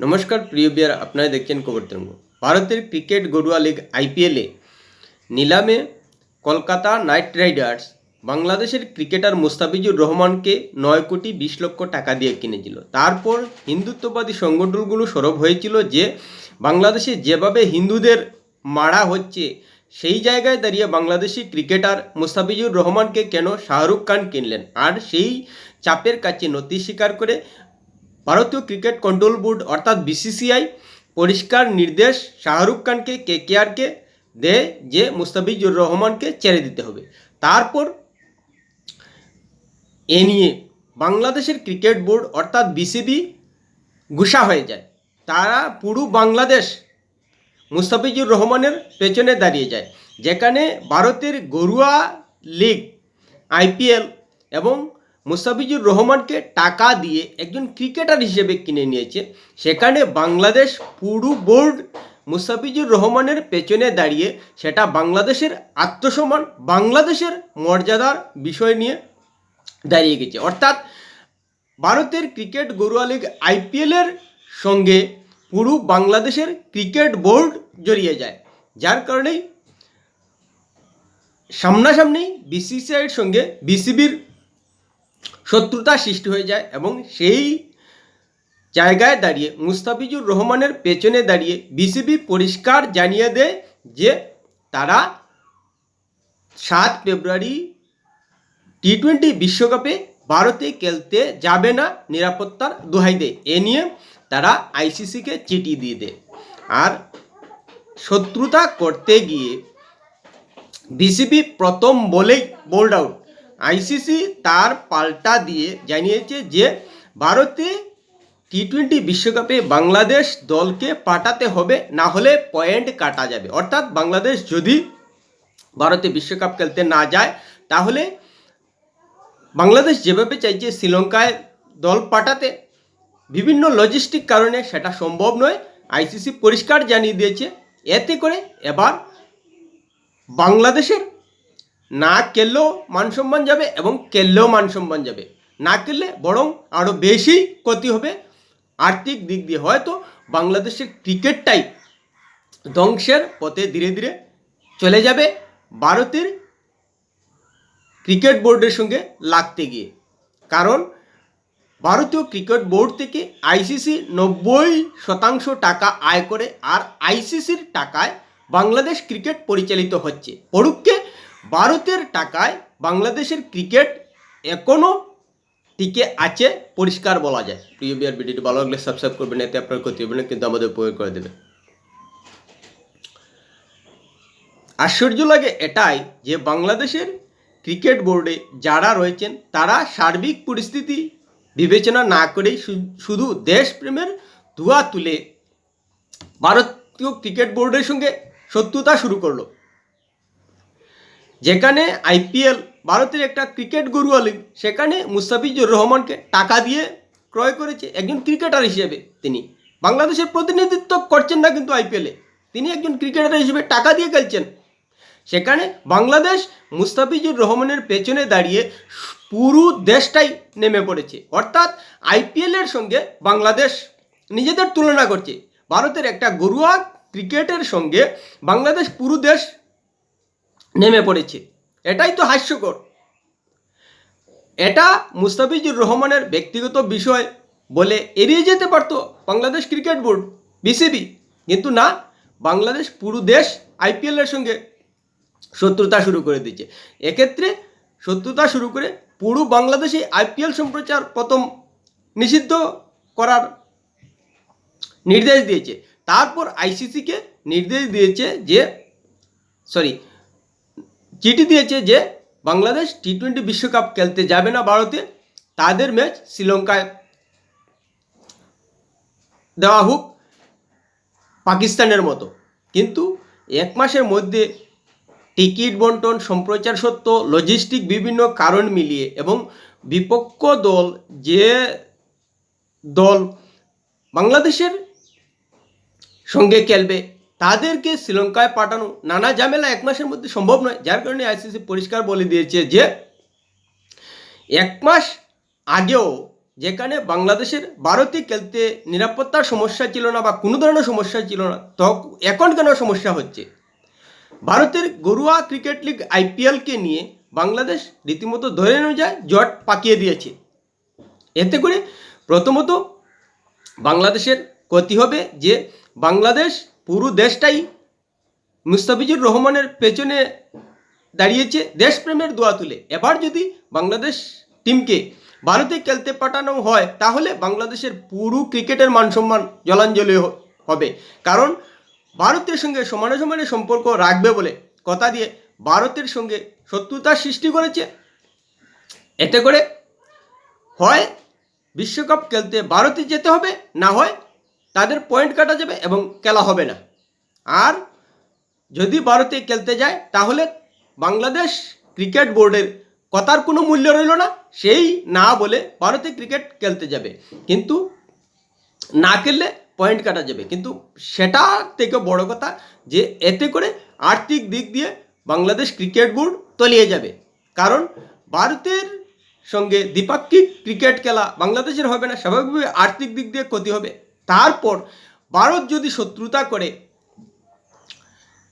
নমস্কার প্রিয় বিয়ার, আপনারা দেখছেন খবর তরঙ্গ। ভারতের ক্রিকেট গড়ুয়া লিগ আইপিএলে নিলামে কলকাতা নাইট রাইডার্স বাংলাদেশের ক্রিকেটার মুস্তাফিজুর রহমানকে 9 কোটি 20 লক্ষ টাকা দিয়ে কিনেছিল। তারপর হিন্দুত্ববাদী সংগঠনগুলো সরব হয়েছিল যে বাংলাদেশে যেভাবে হিন্দুদের মারা হচ্ছে, সেই জায়গায় দাঁড়িয়ে বাংলাদেশি ক্রিকেটার মুস্তাফিজুর রহমানকে কেন শাহরুখ খান কিনলেন। আর সেই চাপের কাছে নতি স্বীকার করে ভারতীয় ক্রিকেট কন্ট্রোল বোর্ড অর্থাৎ বিসিসিআই পরিষ্কার নির্দেশ শাহরুখ খানকে কেকেআরকে দেয় যে মুস্তাফিজুর রহমানকে ছেড়ে দিতে হবে। তারপর এ নিয়ে বাংলাদেশের ক্রিকেট বোর্ড অর্থাৎ বিসিবি গুসা হয়ে যায়। তারা পুরো বাংলাদেশ মুস্তাফিজুর রহমানের পেছনে দাঁড়িয়ে যায়, যেখানে ভারতের ঘরোয়া লিগ আইপিএল এবং মুস্তাফিজুর রহমানকে টাকা দিয়ে একজন ক্রিকেটার হিসেবে কিনে নিয়েছে, সেখানে বাংলাদেশ পুরো বোর্ড মুস্তাফিজুর রহমানের পেছনে দাঁড়িয়ে সেটা বাংলাদেশের আত্মসম্মান, বাংলাদেশের মর্যাদার বিষয় নিয়ে দাঁড়িয়ে গেছে। অর্থাৎ ভারতের ক্রিকেট ঘরোয়া লিগ আইপিএলের সঙ্গে পুরো বাংলাদেশের ক্রিকেট বোর্ড জড়িয়ে যায়, যার কারণেই সামনাসামনি বিসিসিআইয়ের সঙ্গে বিসিবির শত্রুতা সৃষ্টি হয়ে যায় এবং সেই জায়গায় দাঁড়িয়ে মুস্তাফিজুর রহমানের পেছনে দাঁড়িয়ে বিসিবি পরিষ্কার জানিয়ে দেয় যে তারা 7 ফেব্রুয়ারি টি-20 বিশ্বকাপে ভারতে খেলতে যাবে না, নিরাপত্তার দোহাই দেয়। এ নিয়ে তারা আইসিসিকে চিঠি দিয়ে দেয়। আর শত্রুতা করতে গিয়ে বিসিবি প্রথম বলেই বোল্ড আউট। আইসিসি তার পাল্টা দিয়ে জানিয়েছে যে ভারতে টি-20 বিশ্বকাপে বাংলাদেশ দলকে পাঠাতে হবে, না হলে পয়েন্ট কাটা যাবে। অর্থাৎ বাংলাদেশ যদি ভারতে বিশ্বকাপ খেলতে না যায়, তাহলে বাংলাদেশ যেভাবে চাইছে শ্রীলঙ্কায় দল পাঠাতে, বিভিন্ন লজিস্টিক কারণে সেটা সম্ভব নয়। আইসিসি পরিষ্কার জানিয়ে দিয়েছে, এতে করে এবার বাংলাদেশের না খেললেও মানসম্মান যাবে এবং খেললেও মানসম্মান যাবে, না খেললে বরং আরও বেশি ক্ষতি হবে আর্থিক দিক দিয়ে। হয়তো বাংলাদেশের ক্রিকেটটাই ধ্বংসের পথে ধীরে ধীরে চলে যাবে ভারতের ক্রিকেট বোর্ডের সঙ্গে লাগতে গিয়ে। কারণ ভারতীয় ক্রিকেট বোর্ড থেকে আইসিসি 90% টাকা আয় করে, আর আইসিসির টাকায় বাংলাদেশ ক্রিকেট পরিচালিত হচ্ছে। পরোক্ষে ভারতের টাকায় বাংলাদেশের ক্রিকেট এখনও টিকে আছে, পরিষ্কার বলা যায়। প্রিয় বিয়ার, ভিডিওটি ভালো লাগলে সাবস্ক্রাইব করবেন, এতে আপনার ক্ষতি হবে না, কিন্তু আমাদের উপকার করে দেবে। আশ্চর্য লাগে এটাই যে বাংলাদেশের ক্রিকেট বোর্ডে যারা রয়েছেন তারা সার্বিক পরিস্থিতি বিবেচনা না করেই শুধু দেশপ্রেমের ধোঁয়া তুলে ভারতীয় ক্রিকেট বোর্ডের সঙ্গে শত্রুতা শুরু করলো। যেখানে আইপিএল ভারতের একটা ক্রিকেট ঘরোয়া লিগ, সেখানে মুস্তাফিজুর রহমানকে টাকা দিয়ে ক্রয় করেছে একজন ক্রিকেটার হিসেবে। তিনি বাংলাদেশের প্রতিনিধিত্ব করছেন না, কিন্তু আইপিএলে তিনি একজন ক্রিকেটার হিসেবে টাকা দিয়ে খেলছেন। সেখানে বাংলাদেশ মুস্তাফিজুর রহমানের পেছনে দাঁড়িয়ে পুরো দেশটাই নেমে পড়েছে। অর্থাৎ আইপিএলের সঙ্গে বাংলাদেশ নিজেদের তুলনা করছে। ভারতের একটা ঘরোয়া ক্রিকেটের সঙ্গে বাংলাদেশ পুরো দেশ নেমে পড়েছে। এটাই তো হাস্যকর। এটা মুস্তাফিজুর রহমানের ব্যক্তিগত বিষয় বলে এড়িয়ে যেতে পারত বাংলাদেশ ক্রিকেট বোর্ড, বিসিবি, কিন্তু না, বাংলাদেশ পুরো দেশ আইপিএলের সঙ্গে শত্রুতা শুরু করে দিয়েছে। এক্ষেত্রে শত্রুতা শুরু করে পুরো বাংলাদেশে আইপিএল সম্প্রচার প্রথম নিষিদ্ধ করার নির্দেশ দিয়েছে। তারপর আইসিসিকে নির্দেশ দিয়েছে যে চিঠি দিয়েছে যে বাংলাদেশ টি-20 বিশ্বকাপ খেলতে যাবে না ভারতে, তাদের ম্যাচ শ্রীলঙ্কায় দেওয়া হোক পাকিস্তানের মতো। কিন্তু 1 মাসের মধ্যে টিকিট বন্টন, সম্প্রচার সত্ত্ব, লজিস্টিক বিভিন্ন কারণ মিলিয়ে এবং বিপক্ষ দল যে দল বাংলাদেশের সঙ্গে খেলবে তাদেরকে শ্রীলঙ্কায় পাঠানো, নানা ঝামেলা 1 মাসের মধ্যে সম্ভব নয়। যার কারণে আইসিসি পরিষ্কার বলে দিয়েছে যে 1 মাস আগেও যেখানে বাংলাদেশের ভারতে খেলতে নিরাপত্তার সমস্যা ছিল না বা কোনো ধরনের সমস্যা ছিল না, তো এখন কেন সমস্যা হচ্ছে? ভারতের ঘরোয়া ক্রিকেট লিগ আইপিএলকে নিয়ে বাংলাদেশ রীতিমতো ধরে নিয়ে যায় জট পাকিয়ে দিয়েছে। এতে করে প্রথমত বাংলাদেশের ক্ষতি হবে, যে বাংলাদেশ পুরো দেশটাই মুস্তাফিজুর রহমানের পেছনে দাঁড়িয়েছে দেশপ্রেমের দোয়া তুলে। এবার যদি বাংলাদেশ টিমকে ভারতে খেলতে পাঠানো হয় তাহলে বাংলাদেশের পুরো ক্রিকেটের মানসম্মান জলাঞ্জলি হবে। কারণ ভারতের সঙ্গে সমানে সমানে সম্পর্ক রাখবে বলে কথা দিয়ে ভারতের সঙ্গে শত্রুতার সৃষ্টি করেছে। এতে করে হয় বিশ্বকাপ খেলতে ভারতে যেতে হবে, না হয় তাদের পয়েন্ট কাটা যাবে এবং খেলা হবে না। আর যদি ভারতে খেলতে যায় তাহলে বাংলাদেশ ক্রিকেট বোর্ডের কথার কোনো মূল্য রইল না, সেই না বলে ভারতে ক্রিকেট খেলতে যাবে, কিন্তু না খেললে পয়েন্ট কাটা যাবে। কিন্তু সেটা থেকে বড় কথা যে এতে করে আর্থিক দিক দিয়ে বাংলাদেশ ক্রিকেট বোর্ড তলিয়ে যাবে। কারণ ভারতের সঙ্গে দ্বিপাক্ষিক ক্রিকেট খেলা বাংলাদেশের হবে না, স্বাভাবিকভাবে আর্থিক দিক দিয়ে ক্ষতি হবে। তারপর ভারত যদি শত্রুতা করে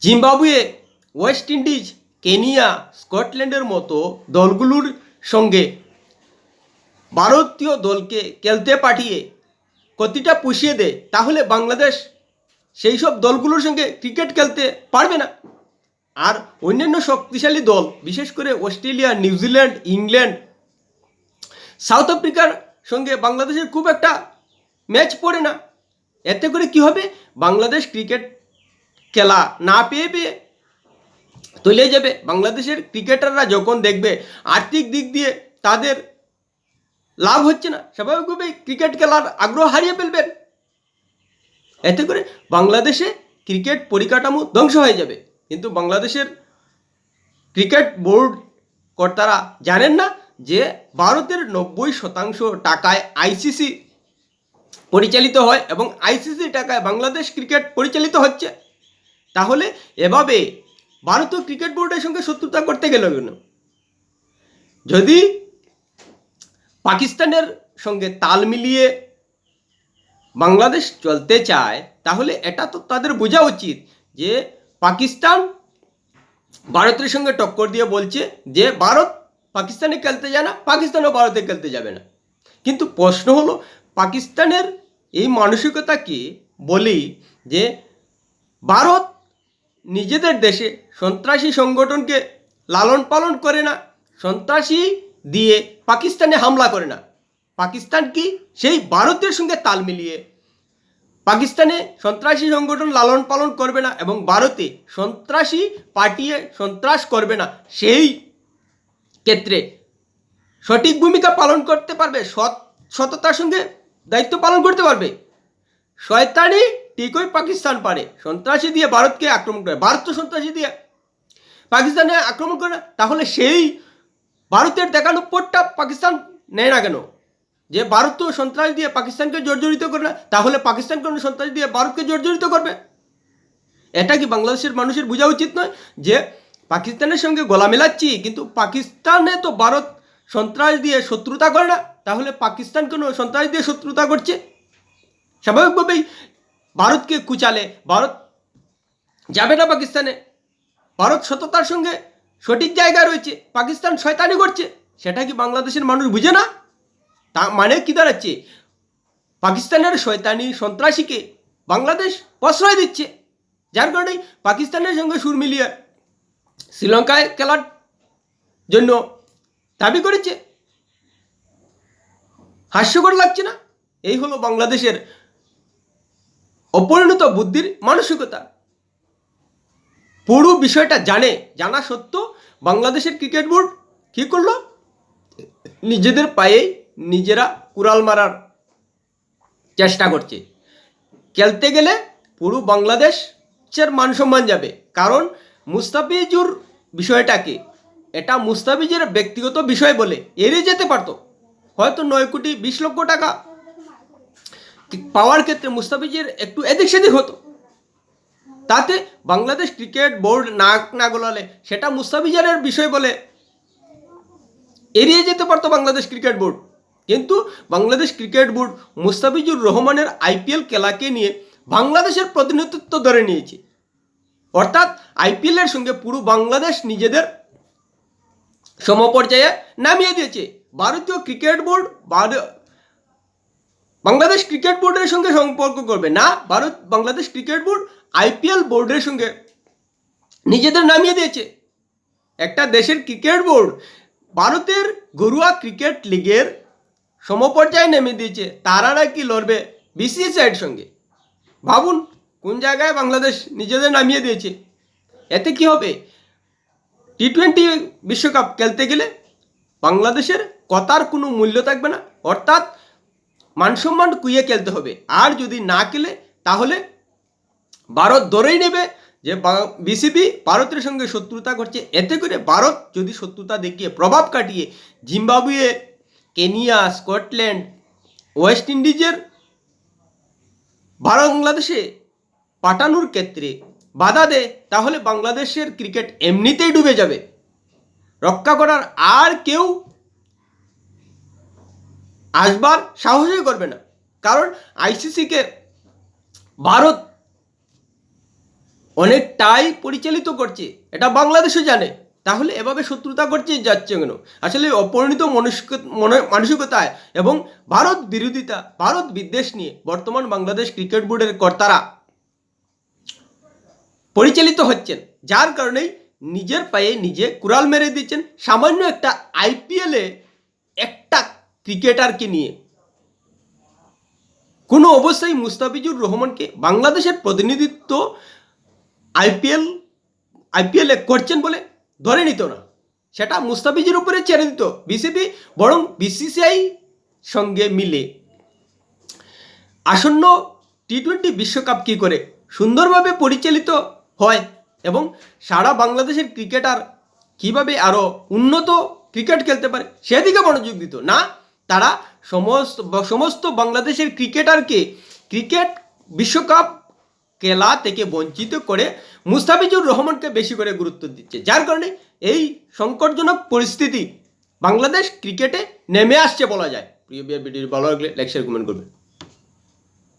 জিম্বাবুয়ে, ওয়েস্ট ইন্ডিজ, কেনিয়া, স্কটল্যান্ডের মতো দলগুলোর সঙ্গে ভারতীয় দলকে খেলতে পাঠিয়ে ক্ষতিটা পুষিয়ে দেয়, তাহলে বাংলাদেশ সেই সব দলগুলোর সঙ্গে ক্রিকেট খেলতে পারবে না। আর অন্যান্য শক্তিশালী দল, বিশেষ করে অস্ট্রেলিয়া, নিউজিল্যান্ড, ইংল্যান্ড, সাউথ আফ্রিকার সঙ্গে বাংলাদেশের খুব একটা ম্যাচ পড়ে না। এতে করে কি হবে, বাংলাদেশ ক্রিকেট খেলা না পেয়ে পেয়ে তলিয়ে যাবে। বাংলাদেশের ক্রিকেটাররা যখন দেখবে আর্থিক দিক দিয়ে তাদের লাভ হচ্ছে না, স্বাভাবিকভাবেই ক্রিকেট খেলার আগ্রহ হারিয়ে ফেলবেন। এতে করে বাংলাদেশে ক্রিকেট পরিকাঠামো ধ্বংস হয়ে যাবে। কিন্তু বাংলাদেশের ক্রিকেট বোর্ড কর্তারা জানেন না যে ভারতের 90% টাকায় আইসিসি পরিচালিত হয় এবং আইসিসি টাকায় বাংলাদেশ ক্রিকেট পরিচালিত হচ্ছে। তাহলে এভাবে ভারতীয় ক্রিকেট বোর্ডের সঙ্গে শত্রুতা করতে গেল কেন? যদি পাকিস্তানের সঙ্গে তাল মিলিয়ে বাংলাদেশ চলতে চায় তাহলে এটা তো তাদের বোঝা উচিত যে পাকিস্তান ভারতের সঙ্গে টক্কর দিয়ে বলছে যে ভারত পাকিস্তানে খেলতে যায় না, পাকিস্তানও ভারতে খেলতে যাবে না। কিন্তু প্রশ্ন হলো, পাকিস্তানের এই মানসিকতাকে বলি যে ভারত নিজেদের দেশে সন্ত্রাসী সংগঠনকে লালন পালন করে না, সন্ত্রাসী দিয়ে পাকিস্তানে হামলা করে না। পাকিস্তান কি সেই ভারতের সঙ্গে তাল মিলিয়ে পাকিস্তানে সন্ত্রাসী সংগঠন লালন পালন করবে না এবং ভারতে সন্ত্রাসী পাঠিয়ে সন্ত্রাস করবে না, সেই ক্ষেত্রে সঠিক ভূমিকা পালন করতে পারবে, সততার সঙ্গে দায়িত্ব পালন করতে পারবে। শয়তানি ঠিকই পাকিস্তান পারে, সন্ত্রাসী দিয়ে ভারতকে আক্রমণ করে, ভারত তো সন্ত্রাসী দিয়ে পাকিস্তানে আক্রমণ করে না। তাহলে সেই ভারতের দেখানো পথটা পাকিস্তান নেয় না কেন? যে ভারত তো সন্ত্রাস দিয়ে পাকিস্তানকে জর্জরিত করে না, তাহলে পাকিস্তান কেন সন্ত্রাস দিয়ে ভারতকে জর্জরিত করবে? এটা কি বাংলাদেশের মানুষের বোঝা উচিত নয় যে পাকিস্তানের সঙ্গে গলা মেলাচ্ছি, কিন্তু পাকিস্তানে তো ভারত সন্ত্রাস দিয়ে শত্রুতা করে না, তাহলে পাকিস্তান কেন সন্ত্রাস দিয়ে শত্রুতা করছে? স্বাভাবিকভাবেই ভারতকে কুচালে ভারত যাবে না পাকিস্তানে। ভারত সততার সঙ্গে সঠিক জায়গায় রয়েছে, পাকিস্তান শয়তানি করছে, সেটা কি বাংলাদেশের মানুষ বুঝে না? তা মানে কি দাঁড়াচ্ছে, পাকিস্তানের শয়তানি সন্ত্রাসীকে বাংলাদেশ প্রশ্রয় দিচ্ছে, যার কারণেই পাকিস্তানের সঙ্গে সুর মিলিয়ে শ্রীলঙ্কায় খেলার জন্য দাবি করেছে। হাস্যকর লাগছে না? এই হলো বাংলাদেশের অপরিণত বুদ্ধির মানসিকতা। পুরো বিষয়টা জানা সত্ত্বেও বাংলাদেশের ক্রিকেট বোর্ড কী করলো, নিজেদের পায়েই নিজেরা কুড়াল মারার চেষ্টা করছে। খেলতে গেলে পুরো বাংলাদেশের মান সম্মান যাবে। কারণ মুস্তাফিজুর বিষয়টাকে এটা মুস্তাফিজের ব্যক্তিগত বিষয় বলে এড়িয়ে যেতে পারতো। হয়তো 9,20,00,000 টাকা পাওয়ার ক্ষেত্রে মুস্তাফিজের একটু এদিক সেদিক হতো, তাতে বাংলাদেশ ক্রিকেট বোর্ড নাক না গলালে সেটা মুস্তাফিজের বিষয় বলে এড়িয়ে যেতে পারতো বাংলাদেশ ক্রিকেট বোর্ড। কিন্তু বাংলাদেশ ক্রিকেট বোর্ড মুস্তাফিজুর রহমানের আইপিএল খেলাকে নিয়ে বাংলাদেশের প্রতিনিধিত্ব ধরে নিয়েছে। অর্থাৎ আইপিএলের সঙ্গে পুরো বাংলাদেশ নিজেদের সমপর্যায়ে নামিয়ে দিয়েছে। ভারতীয় ক্রিকেট বোর্ড বাংলাদেশ ক্রিকেট বোর্ডের সঙ্গে সম্পর্ক করবে না, বাংলাদেশ ক্রিকেট বোর্ড আইপিএল বোর্ডের সঙ্গে নিজেদের নামিয়ে দিয়েছে। একটা দেশের ক্রিকেট বোর্ড ভারতের ঘরোয়া ক্রিকেট লিগের সমপর্যায়ে নেমে দিয়েছে, তারা নাকি লড়বে বিসিসিআইয়ের সঙ্গে। ভাবুন কোন জায়গায় বাংলাদেশ নিজেদের নামিয়ে দিয়েছে। এতে কি হবে? টি-20 বিশ্বকাপ খেলতে গেলে বাংলাদেশের কথার কোনো মূল্য থাকবে না, অর্থাৎ মানসম্মান কুইয়ে খেলতে হবে। আর যদি না খেলে তাহলে ভারত ধরেই নেবে যে বিসিবি ভারতের সঙ্গে শত্রুতা করছে। এতে করে ভারত যদি শত্রুতা দেখিয়ে প্রভাব কাটিয়ে জিম্বাবুয়ে, কেনিয়া, স্কটল্যান্ড, ওয়েস্ট ইন্ডিজের বাংলাদেশে পাঠানোর ক্ষেত্রে বাধা দেয়, তাহলে বাংলাদেশের ক্রিকেট এমনিতেই ডুবে যাবে। রক্ষা করার আর কেউ আসবার সাহসই করবে না। কারণ আইসিসিকে ভারত অনেকটাই পরিচালিত করছে, এটা বাংলাদেশও জানে। তাহলে এভাবে শত্রুতা করছে যাচ্ছে কেন? আসলে অপরিণত মানসিকতায় এবং ভারত বিরোধিতা, ভারত বিদ্বেষ নিয়ে বর্তমান বাংলাদেশ ক্রিকেট বোর্ডের কর্তারা পরিচালিত হচ্ছেন, যার কারণেই নিজের পায়ে নিজে কুড়াল মেরে দিচ্ছেন সামান্য একটা আইপিএলে একটা ক্রিকেটারকে নিয়ে। কোনো অবস্থায় মুস্তাফিজুর রহমানকে বাংলাদেশের প্রতিনিধিত্ব আইপিএলে করছেন বলে ধরে নিত না, সেটা মুস্তাফিজুর উপরে ছেড়ে দিত বিসিবি। বরং বিসিসিআই সঙ্গে মিলে আসন্ন টি-20 বিশ্বকাপ কী করে সুন্দরভাবে পরিচালিত হয় এবং সারা বাংলাদেশের ক্রিকেটার কীভাবে আরও উন্নত ক্রিকেট খেলতে পারে সেদিকে মনোযোগ দিত না। তারা সমস্ত বাংলাদেশের ক্রিকেটারকে ক্রিকেট বিশ্বকাপ খেলা থেকে বঞ্চিত করে মুস্তাফিজুর রহমানকে বেশি করে গুরুত্ব দিচ্ছে, যার কারণে এই সংকটজনক পরিস্থিতি বাংলাদেশ ক্রিকেটে নেমে আসছে বলা যায়। প্রিয় ভিডিও ভালো লাগলে লাইক শেয়ার কমেন্ট করবেন।